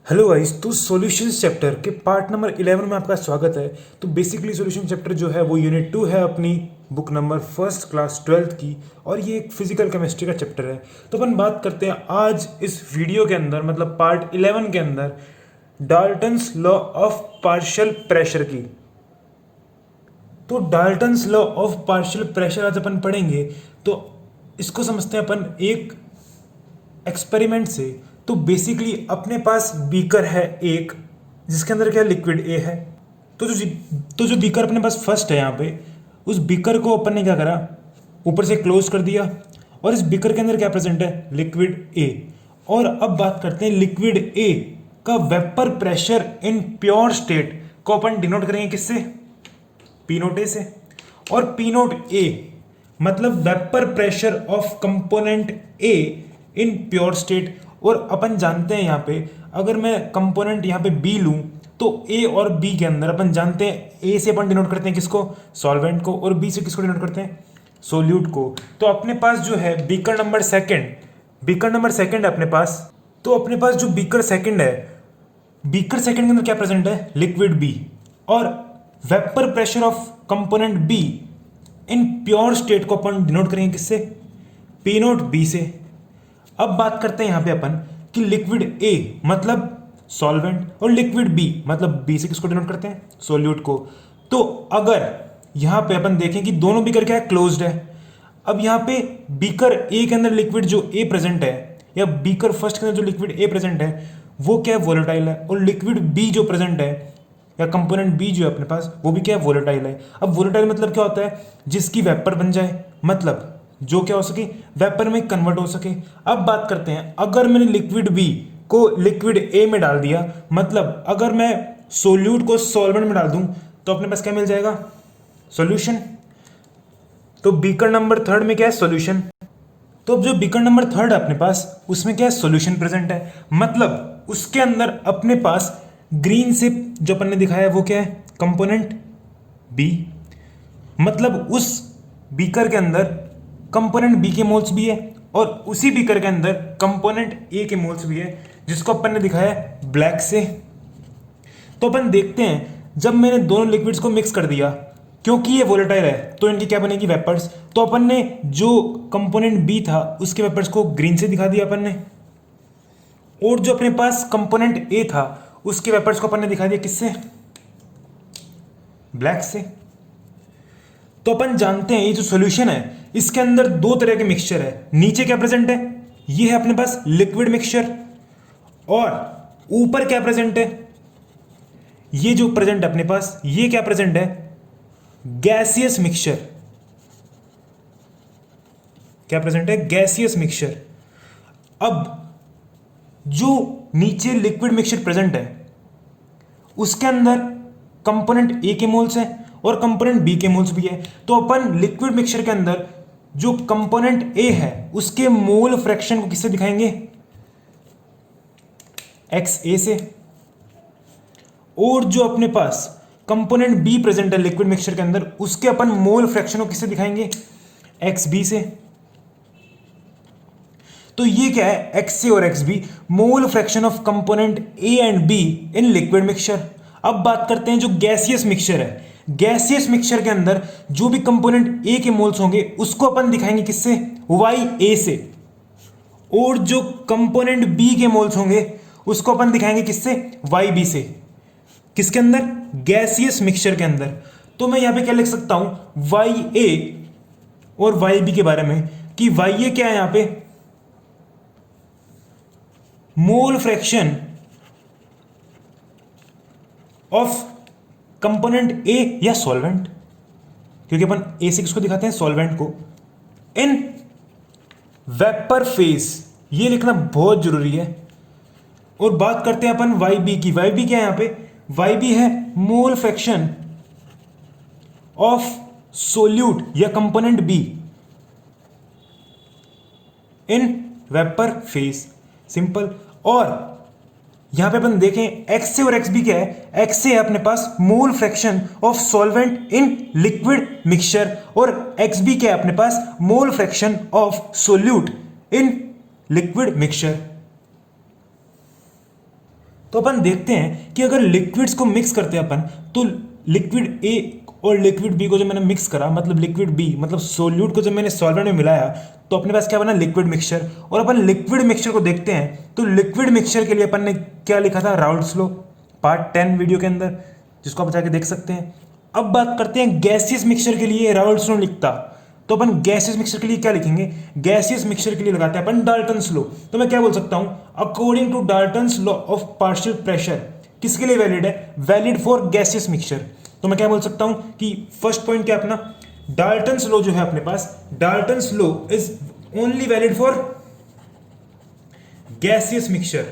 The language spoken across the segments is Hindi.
हेलो गाइस, तो सॉल्यूशंस चैप्टर के पार्ट नंबर 11 में आपका स्वागत है। तो बेसिकली सॉल्यूशन चैप्टर जो है वो यूनिट 2 है अपनी book number first class 12th की, और ये एक फिजिकल केमिस्ट्री का चैप्टर है। तो अपन बात करते हैं आज इस वीडियो के अंदर, मतलब पार्ट 11 के अंदर, Dalton's law of partial pressure की। तो Dalton's law of partial pressure आज अपन पढ़ेंगे। तो इसको समझते हैं अपन एक एक्सपेरिमेंट से। तो बेसिकली अपने पास बीकर है एक, जिसके अंदर क्या लिक्विड ए है। तो जो बीकर अपने पास फर्स्ट है यहाँ पे, उस बीकर को अपन ने क्या करा, ऊपर से क्लोज कर दिया, और इस बीकर के अंदर क्या प्रेजेंट है, लिक्विड ए। और अब बात करते हैं लिक्विड ए का vapour pressure in pure state को अपन डिनोट करेंगे किससे, पी नोट ए से। और पी नोट ए मतलब vapour pressure of component A in pure state. और अपन जानते हैं यहाँ पे, अगर मैं कंपोनेंट यहाँ पे बी लूँ तो ए और बी के अंदर अपन जानते हैं, ए से अपन डिनोट करते हैं किसको, सॉल्वेंट को, और बी से किसको डिनोट करते हैं, सोल्यूट को। तो अपने पास जो है बीकर नंबर सेकंड है अपने पास। तो अपने पास जो बीकर सेकंड है, बीकर सेकंड के अंदर क्या प्रेजेंट है, लिक्विड बी। और vapour pressure of component B in pure state को अपन डिनोट करेंगे किससे, पी नोट बी से। अब बात करते हैं यहां पे अपन कि लिक्विड ए मतलब सॉल्वेंट, और लिक्विड बी मतलब बी से किसको डिनोट करते हैं, सोल्यूट को। तो अगर यहां पे अपन देखें कि दोनों बीकर क्या है, क्लोज्ड है। अब यहां पे बीकर ए के अंदर लिक्विड जो ए प्रेजेंट है, या बीकर फर्स्ट के अंदर जो लिक्विड ए प्रेजेंट है, वो क्या है, वोलेटाइल है। और लिक्विड बी जो प्रेजेंट है, या कंपोनेंट बी जो है अपने पास, वो भी क्या है, वोलेटाइल है। अब वोलेटाइल मतलब क्या होता है, जिसकी वेपर बन जाए, मतलब जो क्या हो सके, वेपर में कन्वर्ट हो सके। अब बात करते हैं, अगर मैंने लिक्विड बी को लिक्विड ए में डाल दिया, मतलब अगर मैं सोल्यूट को सॉल्वेंट में डाल दूं, तो अपने पास क्या मिल जाएगा, सॉल्यूशन। तो बीकर नंबर थर्ड में क्या है, सॉल्यूशन। तो अब जो बीकर नंबर थर्ड है अपने पास, उसमें क्या है, सॉल्यूशन प्रेजेंट है। मतलब उसके अंदर अपने पास ग्रीन से जो अपन ने दिखाया है वो क्या है, कंपोनेंट बी। मतलब उस बीकर के अंदर कंपोनेंट बी के मोल्स भी है, और उसी बीकर के अंदर कंपोनेंट ए के मोल्स भी है, जिसको अपन ने दिखाया है ब्लैक से। तो अपन देखते हैं, जब मैंने दोनों लिक्विड्स को मिक्स कर दिया, क्योंकि ये वोलेटाइल है तो इनकी क्या बनेगी, वेपर्स। तो अपन ने जो कंपोनेंट बी था उसके वेपर्स को ग्रीन से दिखा दिया अपन ने, और जो अपने पास कंपोनेंट ए था उसके वेपर्स को अपन ने दिखा दिया किससे, ब्लैक से। तो अपन जानते हैं ये जो सॉल्यूशन है, इसके अंदर दो तरह के मिक्सचर है। नीचे क्या प्रेजेंट है, ये है अपने पास लिक्विड मिक्सचर, और ऊपर क्या प्रेजेंट है, ये जो प्रेजेंट है अपने पास, ये क्या प्रेजेंट है, गैसियस मिक्सचर। क्या प्रेजेंट है, गैसियस मिक्सचर। अब जो नीचे लिक्विड मिक्सचर प्रेजेंट है, उसके अंदर कंपोनेंट ए के मोल्स है और कंपोनेंट बी के मोल्स भी है। तो अपन लिक्विड मिक्सचर के अंदर जो कंपोनेंट ए है उसके मोल फ्रैक्शन को किससे दिखाएंगे, एक्स ए से। और जो अपने पास कंपोनेंट बी प्रेजेंट है लिक्विड मिक्सचर के अंदर, उसके अपन मोल फ्रैक्शन को किससे दिखाएंगे, एक्स बी से। तो ये क्या है, एक्स सी और x B, mole fraction of component A and B in liquid mixture. अब बात करते हैं जो गैसियस मिक्सचर है, गैसियस मिक्सचर के अंदर जो भी कंपोनेंट ए के मोल्स होंगे उसको अपन दिखाएंगे किससे, वाई ए से। और जो कंपोनेंट बी के मोल्स होंगे उसको अपन दिखाएंगे किससे, वाई बी से। किसके अंदर, गैसियस मिक्सचर के अंदर। तो मैं यहां पे क्या लिख सकता हूं, वाई ए और वाई बी के बारे में, कि वाई ए क्या है यहां पे, मोल फ्रैक्शन ऑफ कंपोनेंट ए या सॉल्वेंट, क्योंकि अपन ए से किसको दिखाते हैं, सॉल्वेंट को, इन वेपर फेज। ये लिखना बहुत जरूरी है। और बात करते हैं अपन वाई बी की। वाई बी क्या है यहां पे, वाई बी है मोल फ्रैक्शन ऑफ सोल्यूट या component B in vapour phase, simple. और यहां पे अपन देखें एक्स ए और एक्स बी क्या है, एक्स ए है अपने पास mole fraction of solvent in liquid mixture, और एक्स बी क्या है अपने पास, mole fraction of solute in liquid mixture. तो अपन देखते हैं कि अगर लिक्विड्स को मिक्स करते हैं अपन, तो लिक्विड ए और लिक्विड बी को जब मैंने मिक्स करा, मतलब लिक्विड बी मतलब सोल्यूट को जब मैंने सॉल्वेंट में मिलाया, तो अपने पास क्या बना, लिक्विड मिक्सचर। और अपन लिक्विड मिक्सचर को देखते हैं, तो लिक्विड मिक्सचर के लिए अपन ने क्या लिखा था, राउल्ट्स लॉ, पार्ट 10 वीडियो के अंदर, जिसको आप जाके देख सकते हैं। अब बात करते हैं गैसियस मिक्सचर के लिए राउल्ट्स लॉ लिखता, तो अपन गैसियस मिक्सचर के लिए क्या लिखेंगे, गैसियस मिक्सचर के लिए लगाते हैं अपन डाल्टन्स लॉ। तो मैं क्या बोल सकता हूं, according to Dalton's law of partial pressure, किसके लिए वैलिड है, वैलिड फॉर गैसियस मिक्सचर। तो मैं क्या बोल सकता हूं कि फर्स्ट पॉइंट क्या अपना, डाल्टन्स लॉ जो है अपने पास, Dalton's law is only valid for gaseous mixture.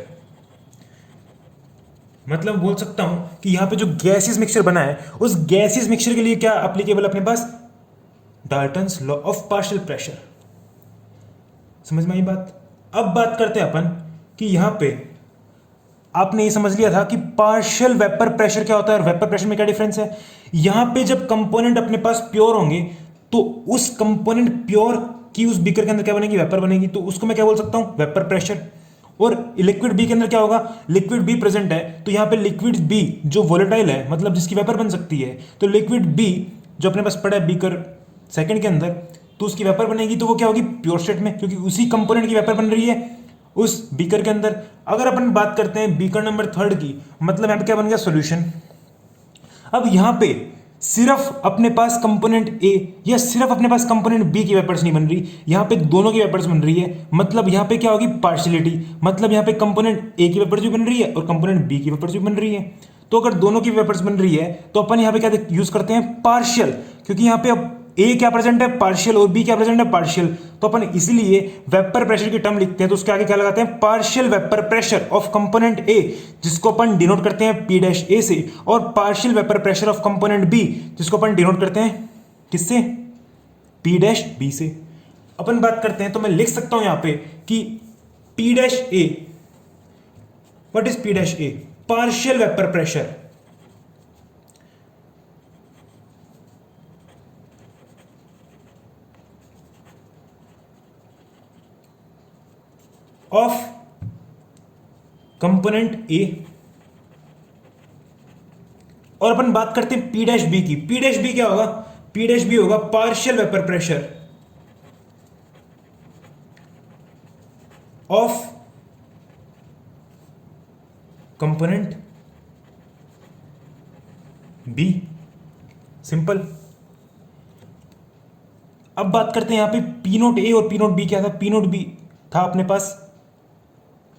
मतलब बोल सकता हूं कि यहां पे जो गैसियस मिक्सचर बना है, उस गैसियस मिक्सचर के लिए क्या एप्लीकेबल अपने पास, Dalton's law of partial pressure. समझ में आई बात। अब बात करते हैं अपन कि यहां पे आपने ये समझ लिया था कि पार्शियल वेपर प्रेशर क्या होता है और वेपर प्रेशर में क्या डिफरेंस है। यहां पे जब कंपोनेंट अपने पास प्योर होंगे, तो उस कंपोनेंट प्योर की उस बीकर के अंदर क्या बनेगी, वेपर बनेगी, तो उसको मैं क्या बोल सकता हूं, वेपर प्रेशर। और लिक्विड बी के अंदर क्या होगा, लिक्विड बी प्रेजेंट है, तो यहां पे लिक्विड बी जो वोलेटाइल है, मतलब जिसकी वेपर बन सकती है, तो लिक्विड बी जो अपने पास पड़ा है बीकर सेकंड के अंदर, तो उसकी वेपर बनेगी, तो वो क्या होगी, प्योर स्टेट में, क्योंकि उसी कंपोनेंट की वेपर बन रही है उस बीकर के अंदर। अगर अपन बात करते हैं बीकर नंबर थर्ड की, मतलब यहां पे क्या बन गया, सॉल्यूशन। अब यहां पे सिर्फ अपने पास कंपोनेंट ए या सिर्फ अपने पास कंपोनेंट बी की वेपर्स नहीं बन रही, यहां पे दोनों की वेपर्स बन रही है। मतलब यहां पे क्या होगी, पार्शियलिटी, मतलब यहां पे कंपोनेंट ए की वेपर्स भी बन रही है और कंपोनेंट बी की वेपर्स भी बन रही है। तो अगर दोनों की वेपर्स बन रही है, तो अपन यहां पे क्या यूज करते हैं, पार्शियल, क्योंकि यहां पे अब ए क्या प्रेजेंट है, पार्शियल, और बी क्या प्रेजेंट है, पार्शियल। तो अपन इसीलिए वेपर प्रेशर की टर्म लिखते हैं, तो उसके आगे क्या लगाते हैं, partial vapour pressure of component ए, जिसको अपन डिनोट करते हैं पी डैश ए से, और partial vapour pressure of component B, जिसको अपन डिनोट करते हैं किससे, पी डैश बी से। अपन बात करते हैं, तो मैं लिख सकता हूं यहां पे कि P dash A, what is P dash A, partial vapour pressure of component A. और अपन बात करते हैं पी डैश बी की, पी डैश बी क्या होगा, पी डैश बी होगा partial vapour pressure of component B, simple. अब बात करते हैं यहां पे पी नोट ए और पी नोट बी क्या था, पी नोट बी था अपने पास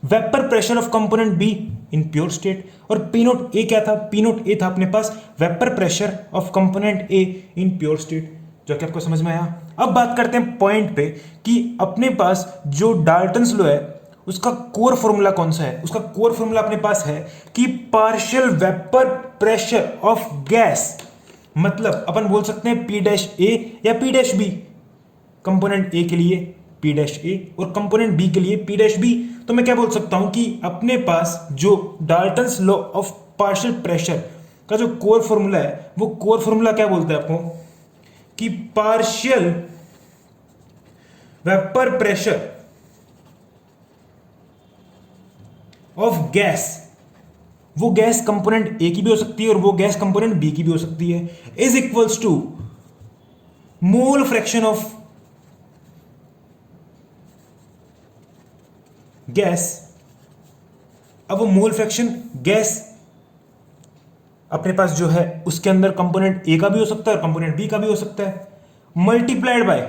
vapour pressure of component B in pure state, और पी नोट ए क्या था, पी नोट ए था अपने पास vapour pressure of component A in pure state, जो कि आपको समझ में आया। अब बात करते हैं पॉइंट पे कि अपने पास जो डाल्टन्स लॉ है, उसका कोर फॉर्मूला कौन सा है। उसका कोर फॉर्मूला अपने पास है कि partial vapour pressure of gas, मतलब अपन बोल सकते हैं पी डैश ए या P dash B, component A के लिए पी डैश ए और कंपोनेंट बी के लिए पी डैश बी। तो मैं क्या बोल सकता हूं कि अपने पास जो Dalton's law of partial pressure का जो कोर फॉर्मूला है, वो कोर फॉर्मूला क्या बोलता है आपको, कि partial vapour pressure of gas, वो गैस कंपोनेंट ए की भी हो सकती है और वो गैस कंपोनेंट बी की भी हो सकती है, is equals to mole fraction of gas. अब वो मोल फ्रैक्शन गैस अपने पास जो है, उसके अंदर कंपोनेंट ए का भी हो सकता है और कंपोनेंट बी का भी हो सकता है, मल्टीप्लाइड बाय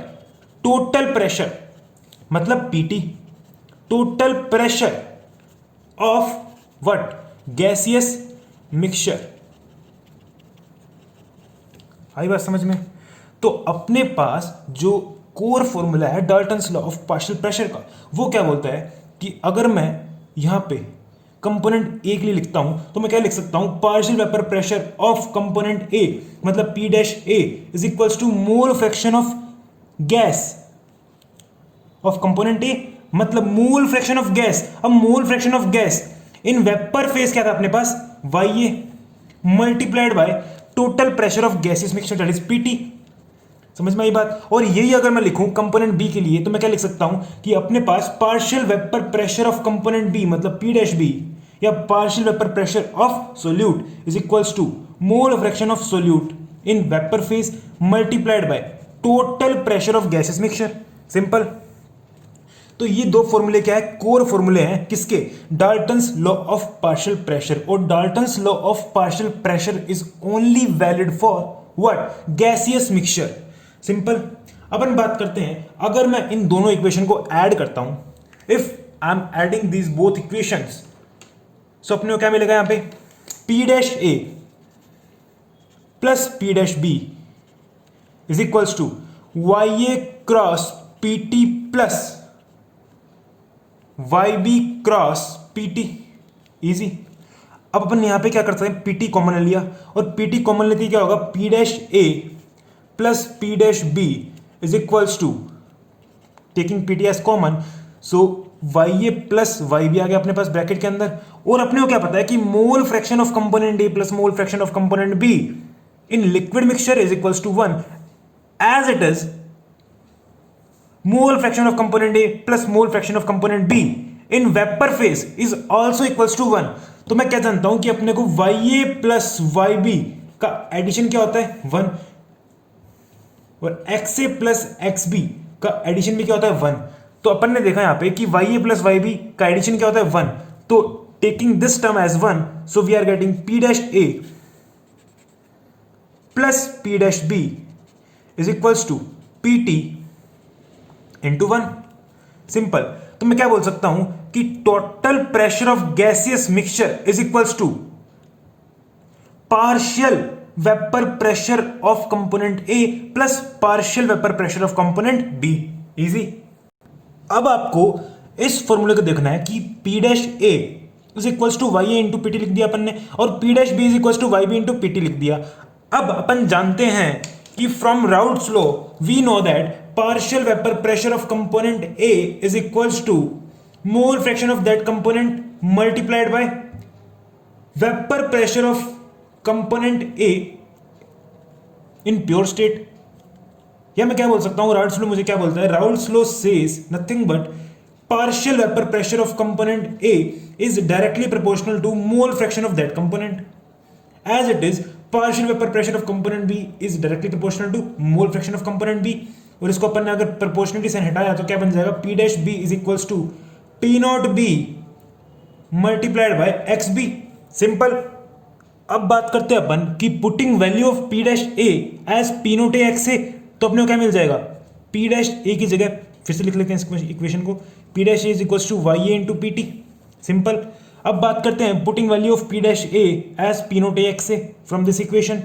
टोटल प्रेशर, मतलब PT, total pressure of what, gaseous mixture. आई बात समझ में। तो अपने पास जो कोर फॉर्मूला है Dalton's law of partial pressure का, वो क्या बोलता है कि अगर मैं यहां पे कंपोनेंट ए के लिए लिखता हूं, तो मैं क्या लिख सकता हूं, partial vapour pressure of component A, मतलब P dash A is equals to mole fraction of gas of component A, मतलब मोल फ्रैक्शन ऑफ गैस। अब mole fraction of gas in vapour phase क्या था अपने पास, Y A, multiplied by total pressure of gaseous mixture, that is PT. समझ में आई बात। और यही अगर मैं लिखूं कंपोनेंट बी के लिए, तो मैं क्या लिख सकता हूं कि अपने पास partial vapour pressure of component B, मतलब पी डैश बी या partial vapour pressure of solute is equals to mole fraction of solute in vapour phase multiplied by total pressure of gases mixture. Simple. तो ये दो फॉर्मूले क्या है, कोर फॉर्मूले हैं किसके, Dalton's law of partial pressure. और Dalton's law of partial pressure is only valid for what, gaseous mixture. Simple. अपन बात करते हैं, अगर मैं इन दोनों इक्वेशन को ऐड करता हूं, if I am adding these both equations, so अपने को क्या मिलेगा यहां पे, P dash A plus P dash B is equals to Y A cross P T plus Y B cross P T. Easy. अब अपन यहां पे क्या करते हैं, पी टी कॉमन ले लिया, और पी टी कॉमन लेते क्या होगा, P dash A plus P dash B is equals to, taking P T as common, so Y A plus Y B आ गया अपने पास ब्रैकेट के अंदर। और अपने को क्या पता है कि mole fraction of component A plus mole fraction of component B in liquid mixture is equals to 1 as it is mole fraction of component A plus mole fraction of component B in vapor phase is also equals to 1। तो मैं क्या जानता हूं कि अपने को YA plus YB का एडिशन क्या होता है 1, और XA plus XB का एडिशन भी क्या होता है 1। तो अपन ने देखा यहां पे कि YA plus YB का एडिशन क्या होता है 1, तो taking this term as 1, so we are getting P dash A plus P dash B is equals to P T into 1। Simple. तो मैं क्या बोल सकता हूं कि total pressure of gaseous mixture is equals to partial vapour pressure of component A plus partial vapour pressure of component B. Easy. अब आपको इस फॉर्मूले को देखना है कि P dash A is equals to Y A into P T लिख दिया अपन ने, और P dash B is equals to Y B into P T लिख दिया। अब अपन जानते हैं कि from Raoult's law we know that partial vapor pressure of component A is equals to mole fraction of that component multiplied by vapor pressure of component A in pure state। या मैं क्या बोल सकता हूं, Raoult's law मुझे क्या बोलता है, Raoult's law says nothing but partial vapor pressure of component A is directly proportional to mole fraction of that component, as it is partial vapour pressure of component B is directly proportional to mole fraction of component B. और इसको अपन ने अगर प्रोपोर्शनलिटी से हटाया तो क्या बन जाएगा, P dash B is equals to P naught B multiplied by X B. Simple. अब बात करते हैं अपन कि putting value of P dash A as P naught A X A, तो अपने को क्या मिल जाएगा, पी डैश ए की जगह फिर से लिख लेते हैं इस इक्वेशन को, P dash A is equals to Y A into P T. Simple. अब बात करते हैं putting value of P dash A as P naught A X A from this equation,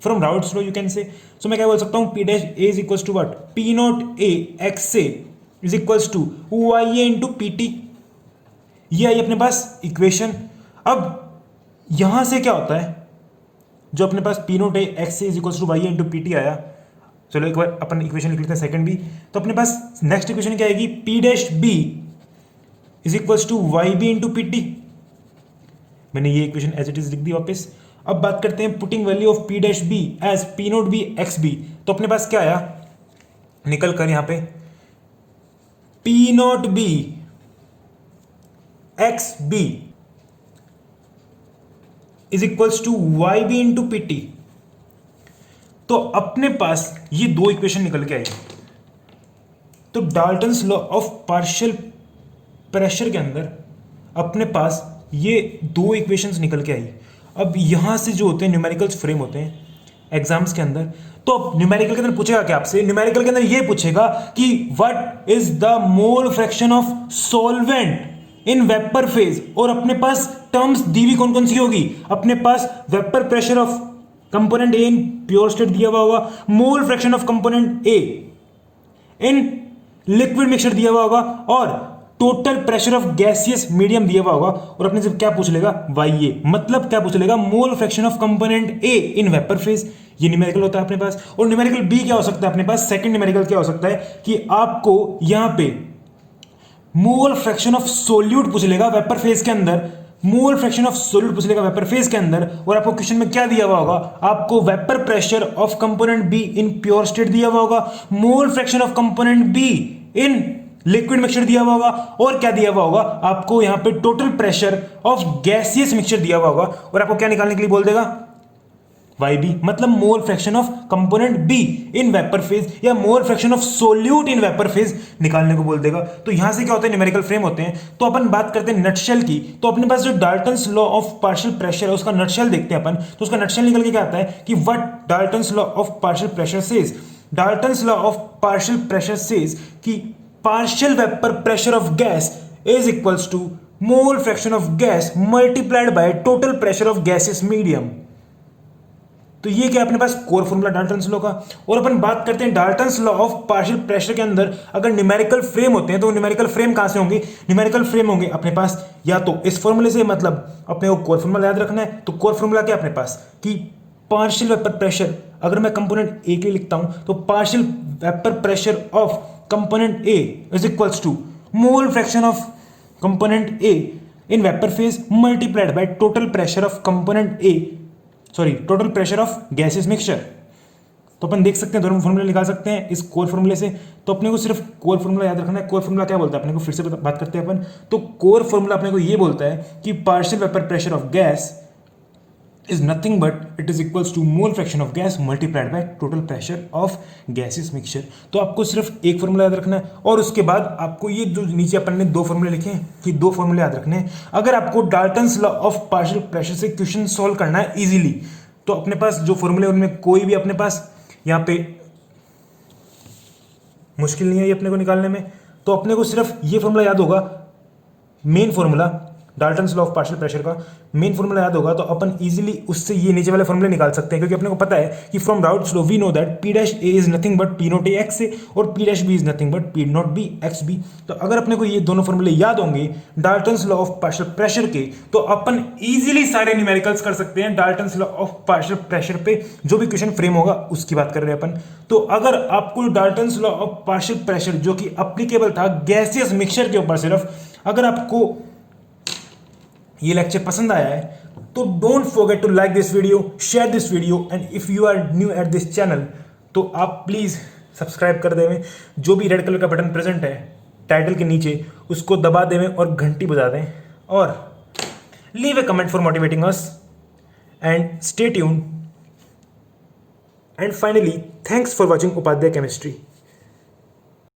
from Raoult's law you can say. So मैं क्या बोल सकता हूं, P dash A is equals to what, P naught A X A is equals to Y A into P T. ये आई अपने पास इक्वेशन। अब यहां से क्या होता है, जो अपने पास P naught A X A is equals to Y A into P T आया, चलो एक बार अपन इक्वेशन लिख लेते हैं सेकंड भी। तो अपने पास नेक्स्ट इक्वेशन क्या आएगी, P dash B is equals to Y B into P T. मैंने ये इक्वेशन एज इट इज लिख दी वापस। अब बात करते हैं putting value of P dash B as P naught B x B, तो अपने पास क्या आया निकल कर यहां पे, P naught B x B is equals to Y B into P T. तो अपने पास ये दो इक्वेशन निकल के आई। तो Dalton's law of partial pressure के अंदर अपने पास ये दो इक्वेशंस निकल के आई। अब यहां से जो होते हैं न्यूमेरिकल्स फ्रेम होते हैं एग्जाम्स के अंदर, तो अब न्यूमेरिकल के अंदर पूछेगा क्या आपसे, न्यूमेरिकल के अंदर ये पूछेगा कि what is the mole fraction of solvent in vapour phase, और अपने पास टर्म्स दी हुई कौन कौन सी होगी, अपने पास vapour pressure of component A in pure state दिया हुआ होगा, mole fraction of component A in liquid mixture दिया हुआ होगा, और total pressure of gaseous medium दिया हुआ होगा। और अपने से क्या पूछ लेगा, वाई ए, मतलब क्या पूछ लेगा, मोल fraction of component A in vapour phase. ये न्यूमेरिकल होता है अपने पास। और न्यूमेरिकल बी क्या हो सकता है अपने पास, सेकंड न्यूमेरिकल क्या हो सकता है कि आपको यहां पे मोल फ्रैक्शन ऑफ सोल्यूट पूछ लेगा वेपर फेज के अंदर, मोल फ्रैक्शन ऑफ सोल्यूट पूछ लेगा वेपर फेज के अंदर। और आपको क्वेश्चन में क्या दिया हुआ होगा, आपको vapour pressure of component B in pure state दिया हुआ होगा, mole fraction of component B in liquid mixture दिया हुआ होगा और क्या दिया हुआ होगा आपको यहाँ पे total pressure of gaseous mixture दिया हुआ होगा और आपको क्या निकालने के लिए बोल देगा YB, मतलब mole fraction of component B in vapour phase या mole fraction of solute in vapour phase निकालने को बोल देगा। तो यहां से क्या होता है, न्यूमेरिकल फ्रेम होते हैं। तो अपन बात करते हैं नटशेल की। तो अपने पास जो Dalton's law of partial pressure है उसका नटशेल देखते हैं अपन। तो उसका नटशेल निकल के क्या आता है कि what Dalton's law of partial pressure says, Dalton's law of partial pressure says कि partial vapour pressure of gas is equals to mole fraction of gas multiplied by total pressure of gaseous medium. तो ये क्या अपने पास कोर फॉर्मूला डाल्टन्स लॉ का। और अपन बात करते हैं Dalton's law of partial pressure के अंदर अगर न्यूमेरिकल फ्रेम होते हैं तो न्यूमेरिकल फ्रेम कहां से होंगे, न्यूमेरिकल फ्रेम होंगे अपने पास या तो इस फॉर्मूले से, मतलब अपने को कोर फॉर्मूला याद रखना है। तो कोर फॉर्मूला क्या अपने पास कि पार्शियल वेपर प्रेशर, अगर मैं कंपोनेंट ए के लिए लिखता हूं तो partial vapour pressure of component A is equals to mole fraction of component A in vapour phase multiplied by total pressure of component A, total pressure of gases mixture. तो अपन देख सकते हैं दोनों फॉर्मूले निकाल सकते हैं इस कोर फॉर्मूले से। तो अपने को सिर्फ कोर फॉर्मूला याद रखना है। कोर फॉर्मूला क्या बोलता है अपने को, फिर से बात करते हैं अपन। तो कोर फॉर्मूला अपने को ये बोलता है कि partial vapour pressure of gas is nothing but it is equals to mole fraction of gas multiplied by total pressure of gases mixture. तो आपको सिर्फ एक फॉर्मूला याद रखना है और उसके बाद आपको ये जो नीचे अपन ने दो फॉर्मूले लिखे हैं कि दो फॉर्मूले याद रखने हैं। अगर आपको Dalton's law of partial pressure से क्वेश्चन सॉल्व करना है इजीली, तो अपने पास जो फॉर्मूले उनमें कोई भी अपने पास यहाँ पे मुश्किल नहीं है ये अपने को निकालने में। तो अपने को सिर्फ ये फॉर्मूला याद होगा, main formula Dalton's law of partial pressure का मेन फॉर्मूला याद होगा तो अपन इजीली उससे ये नीचे वाले फॉर्मूले निकाल सकते हैं, क्योंकि अपने को पता है कि from Raoult's law we know that P dash A is nothing but P naught A x A और P dash B is nothing but P naught B x B. तो अगर अपने को ये दोनों फॉर्मूले याद होंगे Dalton's law of partial pressure के, तो अपन इजीली सारे न्यूमेरिकल्स कर सकते हैं Dalton's law of partial pressure पे। जो भी क्वेश्चन फ्रेम होगा उसकी बात कर रहे हैं अपन। तो अगर आपको Dalton's law of partial pressure जो कि अप्लीकेबल था गैसियस मिक्सचर के ऊपर सिर्फ, अगर आपको ये लेक्चर पसंद आया है तो don't forget to like this video, share this video and if you are new at this channel तो आप प्लीज सब्सक्राइब कर देवें। जो भी रेड कलर का बटन प्रेजेंट है टाइटल के नीचे उसको दबा देवें और घंटी बजा दें और leave a comment for motivating us and stay tuned and finally thanks for watching Upadhyay chemistry.